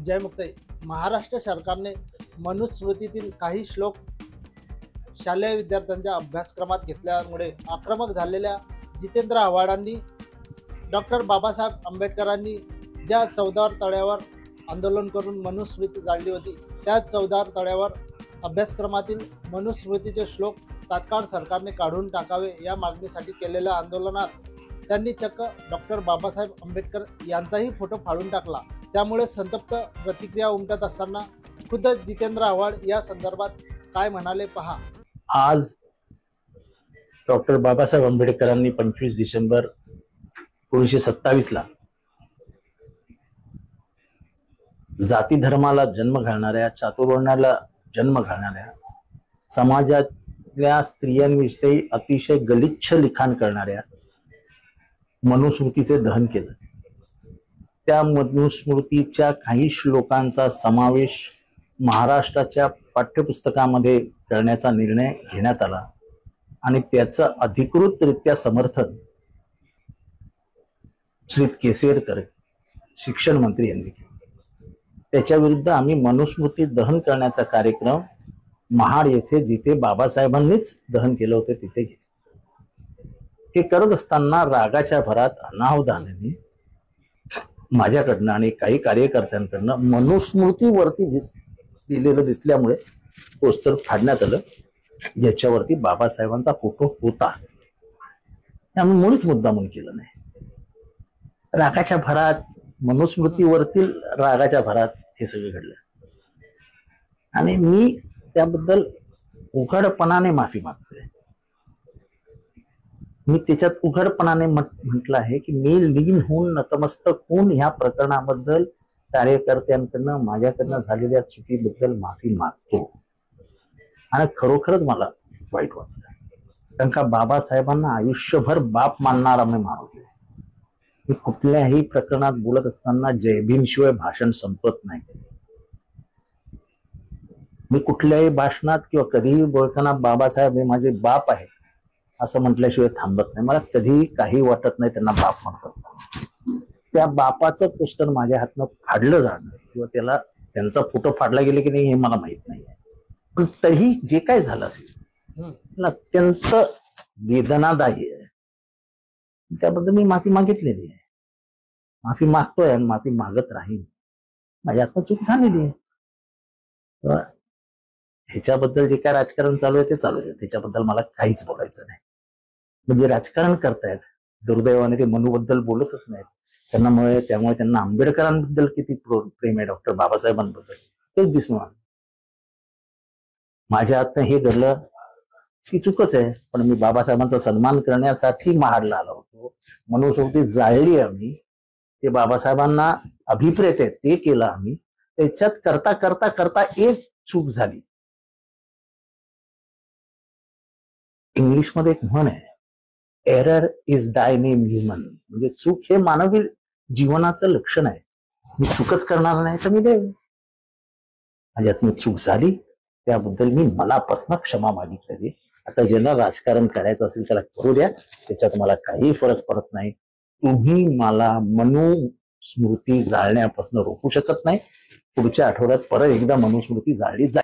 जय मुक्ताई. महाराष्ट्र सरकारने मनुस्मृतीतील काही श्लोक शालेय विद्यार्थ्यांच्या अभ्यासक्रमात घेतल्यामुळे आक्रमक झालेल्या जितेंद्र आव्हाडांनी डॉक्टर बाबासाहेब आंबेडकरांनी ज्या चौदार तळ्यावर आंदोलन करून मनुस्मृती जाळली होती, त्या चौदार तळ्यावर अभ्यासक्रमातील मनुस्मृतीचे श्लोक तात्काळ सरकारने काढून टाकावे या मागणीसाठी केलेल्या आंदोलनात त्यांनी चक्क डॉक्टर बाबासाहेब आंबेडकर यांचाही फोटो फाडून टाकला. त्यामुळे संतप्त प्रतिक्रिया उमटत असताना खुद्द जितेंद्र आव्हाड या संदर्भात काय म्हणाले पहा. आज डॉक्टर बाबासाहेब आंबेडकरांनी 25 डिसेंबर 1927 ला जाती धर्माला जन्म घालणाऱ्या, चातुर्वर्ण्याला जन्म घालणाऱ्या, समाजातल्या स्त्रियांविषयी अतिशय गलिच्छ लिखाण करणाऱ्या मनुस्मृतीचे दहन केलं. त्या मनुस्मृतीच्या काही श्लोकांचा समावेश महाराष्ट्राच्या पाठ्यपुस्तकामध्ये करण्याचा निर्णय घेण्यात आला आणि त्याचं अधिकृतरित्या समर्थन श्री केसरकर शिक्षण मंत्री यांनी केलं. त्याच्या विरुद्ध आम्ही मनुस्मृती दहन करण्याचा कार्यक्रम महाड येथे, जिथे बाबासाहेबांनीच दहन केलं होतं, तिथे घेतलं. हे करत असताना रागाच्या भरात अनावधानाने माझ्याकडनं आणि काही कार्यकर्त्यांकडनं मनुस्मृतीवरती लिहिलेलं दिसल्यामुळे पोस्टर फाडण्यात आलं, ज्याच्यावरती बाबासाहेबांचा फोटो होता. आम्ही मुळीच मुद्दामून केलं नाही. रागाच्या भरात, मनुस्मृतीवरतील रागाच्या भरात हे सगळं घडलं आणि मी त्याबद्दल उघडपणाने माफी मागतोय. मी त्याच्यात उघडपणाने म्हटलं आहे की मी लीन होऊन, नतमस्तक होऊन ह्या प्रकरणाबद्दल कार्यकर्त्यांकडनं, माझ्याकडनं झालेल्या चुकीबद्दल माफी मागतो. आणि खरोखरच मला वाईट वाटतं, कारण का बाबासाहेबांना आयुष्यभर बाप मानणारा मी माणूस आहे. मी कुठल्याही प्रकरणात बोलत असताना जयभीमशिवाय भाषण संपत नाही. मी कुठल्याही भाषणात किंवा कधीही बोलताना बाबासाहेब हे माझे बाप आहेत असं म्हटल्याशिवाय थांबत नाही. मला कधीही काही वाटत नाही त्यांना बाप म्हणतात. त्या बापाचं पोस्टर माझ्या हातनं फाडलं जाणं किंवा त्यांचा फोटो फाडला गेले की नाही हे मला माहित नाहीये, पण तरीही जे काय झालं असेल अत्यंत वेदनादायी आहे. त्याबद्दल मी माफी मागितलेली आहे, माफी मागतोय आणि माफी मागत राहील. माझ्या हातनं चूक झालेली आहे. ह्याच्याबद्दल जे काय राजकारण चालू आहे ते चालू आहे, त्याच्याबद्दल मला काहीच बोलायचं नाही. म्हणजे राजकारण करतायत, दुर्दैवाने ते मनूबद्दल बोलतच नाहीत. त्यामुळे त्यांना आंबेडकरांबद्दल किती प्रेम आहे, डॉक्टर बाबासाहेबांबद्दल, तेच दिसून आलं. माझ्या हातनं हे घडलं की चुकच आहे, पण मी बाबासाहेबांचा सन्मान करण्यासाठी महाडला आलो होतो. मनुस्मृती जाळली आम्ही, ते बाबासाहेबांना अभिप्रेत आहे ते केलं आम्ही. त्याच्यात करता करता करता एक चूक झाली. इंग्लिशमध्ये एक म्हण आहे, एरर इज दाय नेम ह्युमन. म्हणजे चूक हे मानवी जीवनाचं लक्षण आहे. मी चूकच करणार नाही तर मी देव. माझ्यात चूक झाली, त्याबद्दल मी मनापासून क्षमा मागितलेली. आता ज्यांना राजकारण करायचं असेल त्याला करू द्या, त्याच्यात मला काही फरक पडत नाही. तुम्ही मला मनुस्मृती जाळण्यापासून रोखू शकत नाही. पुढच्या आठवड्यात परत एकदा मनुस्मृती जाळली जाईल.